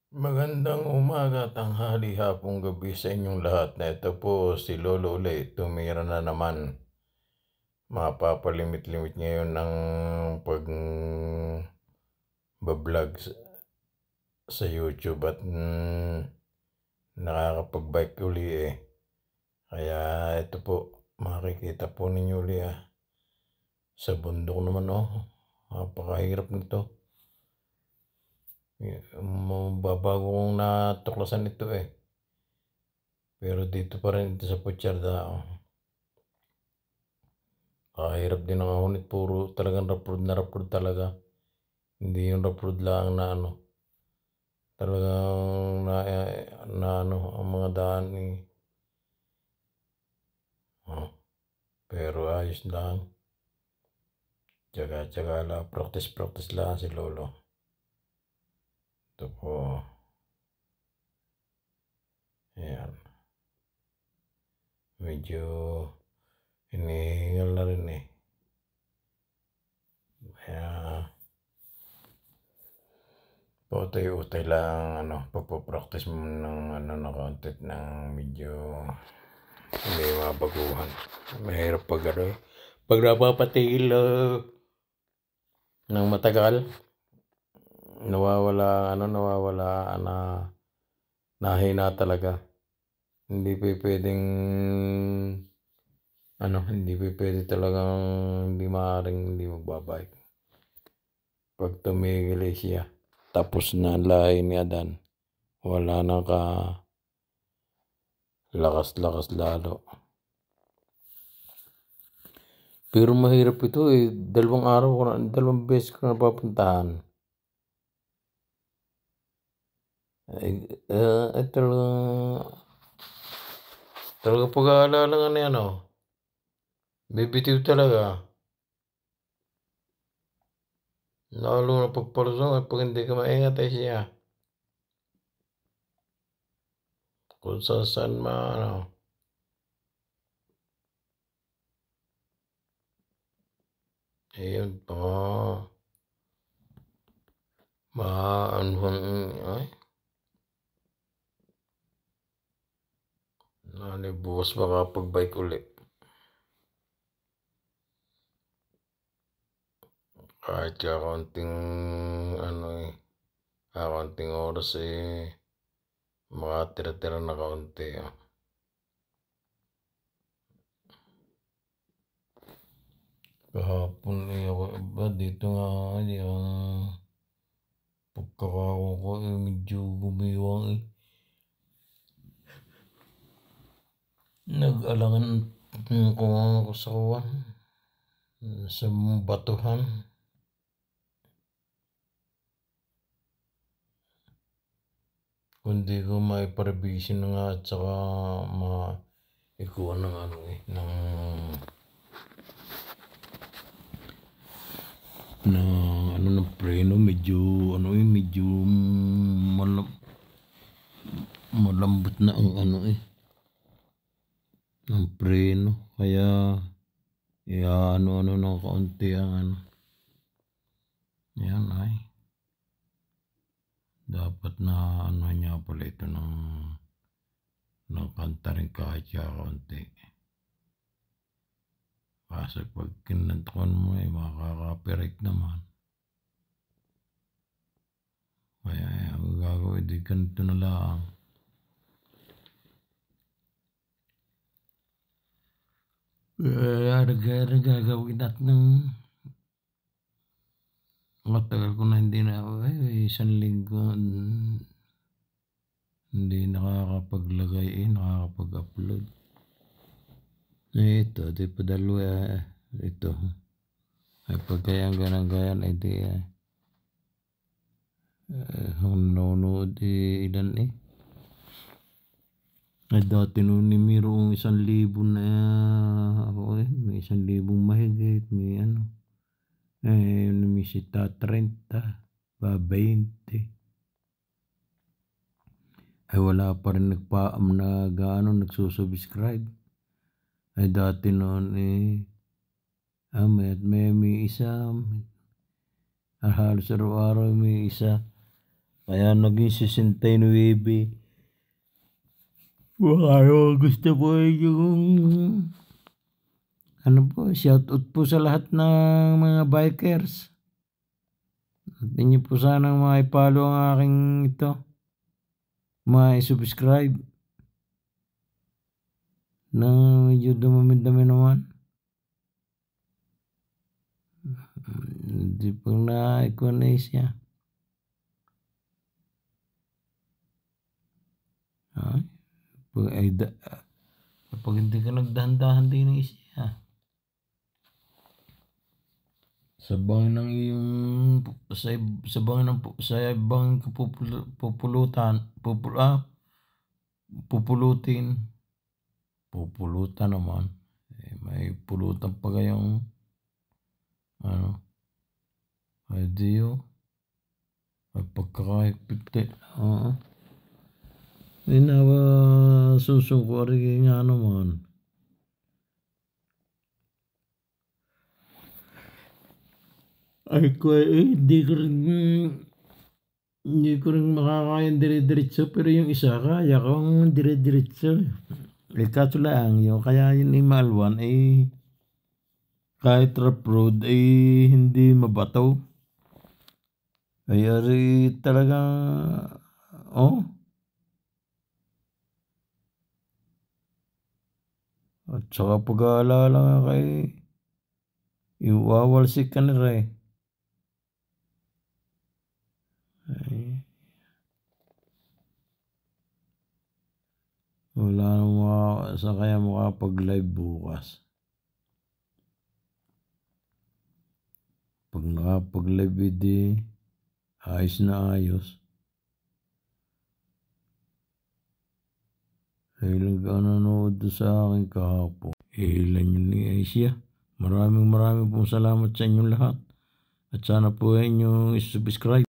Magandang umaga, tanghali, hapon, gabi sa inyong lahat. Na ito po si Lolo ulit, tumira na naman. Mapapalimit-limit ngayon ng pag-vlog sa YouTube at nakakapag-bike uli eh. Kaya ito po, makikita po ninyo uli sa bundok naman napakahirap nito. Babago kong natuklasan ito eh. Pero dito pa rin ito sa Putyarda. Kahirap din ang ahon, puro talagang rough road talaga. Hindi yung rough road lang na talagang ang mga daan eh. Pero ayos lang. Tsaga-tsaga lang, practice lang si Lolo. Ito po. Ayan. Medyo hinihingal na rin eh. Kaya utay lang pagpo-practice mo ng content ng medyo may mabaguhan. Mahirap pag pag napapatigil ng matagal, nawawala na nahina talaga. Hindi pwedeng hindi pwede talagang hindi maaaring hindi magbabike. Pag tumigil siya, tapos na lahi ni Adan, wala nang lakas lalo. Pero mahirap ito eh, dalawang beses ko na papuntahan. Talaga pag-aalala nga ni bibitiw talaga. Lalo na pagpalusong pag hindi ka maingat siya. Kung saan ayun pa. Bukas makapag-bike ulit. Kahit kaunting kaunting oras makatira-tira na kaunti. Kahapon ako dito nga pagkakako ko medyo gumiwang Nag-alangan ko ako sa batuhan. Kundi ko maiparabisyon na nga at saka maikuha ng ng preno, medyo malambot na ang ng preno, kaya ng kaunti ang yan ay dapat na niya pala ito ng kanta rin kahit kaunti. Kasi pag kinantukan mo makaka-copyright naman. Kaya ang gagawin di ganito na lang. Gagawin natin ng matagal ko na hindi na isang linggo hindi nakakapaglagay nakakapag-upload. Ito, di pa dalawa ito. Ay pagkayang ganang-gayan di nanonood ilan ay dati noon mayroong 1,000 na may 1,000 mahigit, may numisita 30, 20. Ay wala pa rin nagsusubscribe. Ay dati noon may isa, halos araw-araw may isa. Kaya naging 69. Gusto po yung ano po, shoutout po sa lahat ng mga bikers. At inyo po sanang maipalo ang aking ito, subscribe na medyo dumami-dami naman. Hindi po na-icon na siya. Kapag hindi ka nagdahan-dahan din ng siya. Sabang ng iyong pupulutan naman. May pulutan pa kayong ano, ay diyo, ay pagkakahigpit. Susungkori nga naman. Ay ko hindi ko rin makakain dire-diretso, pero yung isa kaya kong dire-diretso. Kaso lang yun, kaya yun Imalwan kahit rough road hindi mabato. Kaya talaga at saka pag-aalala nga kay iwawalsik ka na rin. Wala naman sa kaya makapag-live bukas. Pag nakapag-live ayos na ayos. Ilang ka nanood sa akin kahapon. Ilan yun ni Asia. Maraming pong salamat sa inyong lahat. At sana po inyong subscribe.